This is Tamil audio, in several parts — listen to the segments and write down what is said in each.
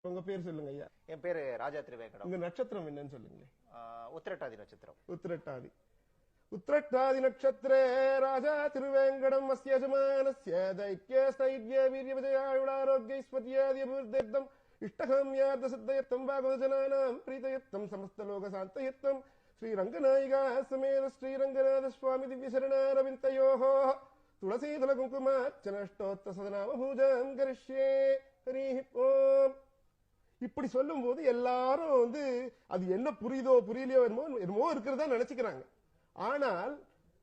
உங்க பேர் சொல்லுங்க ஐயா. என் பேரு ராஜா திருவேங்கடம். உங்க நட்சத்திரம் என்னன்னு சொல்லுங்களே. உத்திரட்டாதி நட்சத்திரம். உத்திரட்டாதி. உத்திரட்டாதி நட்சத்திரே ராஜா திருவேங்கடம் அஸ்ய யஜமானஸ்ய தைக்ய ஸ்தைர்ய வீர்ய விஜயாயுளாரோக்ய ஸ்மத்யாதி அபிவர்த்தம் இஷ்டகாம்யார்த்த சித்தயத்தம் பாகவதஜனானாம் பிரீதயத்தம் சமஸ்தலோக சாந்தயத்தம் ஸ்ரீரங்கநாயிகா சமேத ஸ்ரீரங்கநாத சுவாமி திவ்ய சரணாரவிந்தயோஹோ துளசீதல குங்குமார்ச்சனஷ்டோத்த சதநாம பூஜாம் கரிஷ்யே. ஹரி ஓம். இப்படி சொல்லும் போது எல்லாரும் அது என்ன புரியுதோ புரியலையோ என்னமோ இருக்கிறதா நினைச்சுக்கிறாங்க. ஆனால்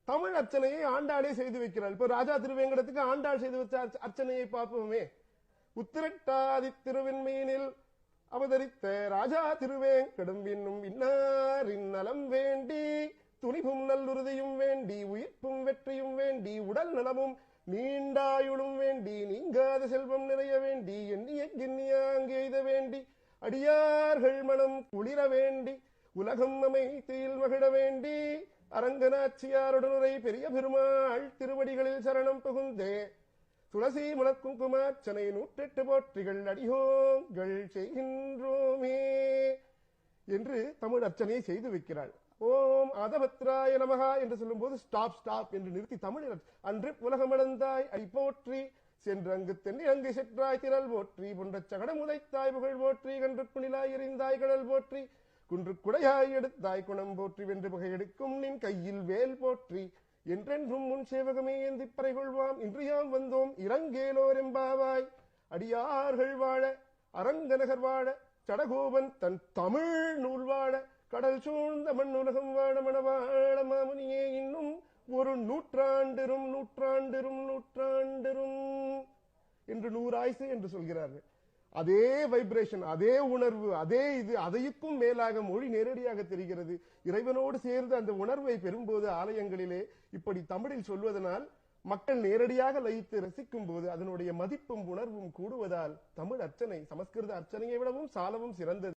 தமிழ் அர்ச்சனையை ஆண்டாளே செய்து வைக்கிறாள். இப்ப ராஜா திருவேங்கடத்துக்கு ஆண்டாள் செய்து வச்ச அர்ச்சனையை பார்ப்போமே. உத்திரட்டாதி திருவெண்மீனில் அவதரித்த ராஜா திருவேங்கடம் என்னும் இன்னாரின் நலம் வேண்டி துணிவும் நல்லுறுதியும் வேண்டி உயிர்ப்பும் வெற்றியும் வேண்டி உடல் நலமும் நீண்டாயுளும் வேண்டி நீங்காத செல்வம் நிறைய வேண்டி எண்ணிய அங்கெய்த வேண்டி அடியார்கள் மனம் குளிர வேண்டி உலகம் அமைதியில் மகிழ வேண்டி அரங்கநாச்சியாருடனுரை பெரிய பெருமாள் திருவடிகளில் சரணம் புகுந்தே துளசி மலர் குங்குமார்ச்சனை 108 போற்றிகள் அடியோங்கள் செய்கின்றோமே என்று தமிழ் அர்ச்சனையை செய்து வைக்கிறாள். ஓம் ஆதபத்ராய நமகா என்று சொல்லும் போது ஸ்டாப் என்று நிறுத்தி தமிழ் அன்று உலகமளந்தாய் அடி போற்றி சென்றங்கு தென்னி அங்கு செற்றாய் திரள் போற்றி பொன்ற சகடம் உதைத்தாய் புகழ் போற்றி கன்று குணிலாய் எறிந்தாய் கடல் போற்றி குன்று குடையாய் எடுத்தாய் குணம் போற்றி வென்று புகை எடுக்கும் நின் கையில் வேல் போற்றி என்றென்றும் முன் சேவகமே ஏந்தி பறை கொள்வாம் இன்று யாம் வந்தோம் இரங்கேலோர் எம்பாவாய் அடியார்கள் வாழ அரங்கநகர் வாழ சடகோபன் தன் தமிழ் நூல் வாழ கடல் சூழ்ந்த மண்ணுலகம் வாழ மணவாழ மாமுனியே இன்னும் ஒரு நூற்றாண்டிரும் என்று 100 ஆயுசு என்று சொல்கிறார்கள். அதே வைப்ரேஷன், அதே உணர்வு, அதே இது அதைக்கும் மேலாக மொழி நேரடியாக தெரிகிறது. இறைவனோடு சேர்ந்து அந்த உணர்வை பெறும்போது ஆலயங்களிலே இப்படி தமிழில் சொல்வதனால் மக்கள் நேரடியாக லயித்து ரசிக்கும் போது அதனுடைய மதிப்பும் உணர்வும் கூடுவதால் தமிழ் அர்ச்சனை சமஸ்கிருத அர்ச்சனையை விடவும் சாலவும் சிறந்தது.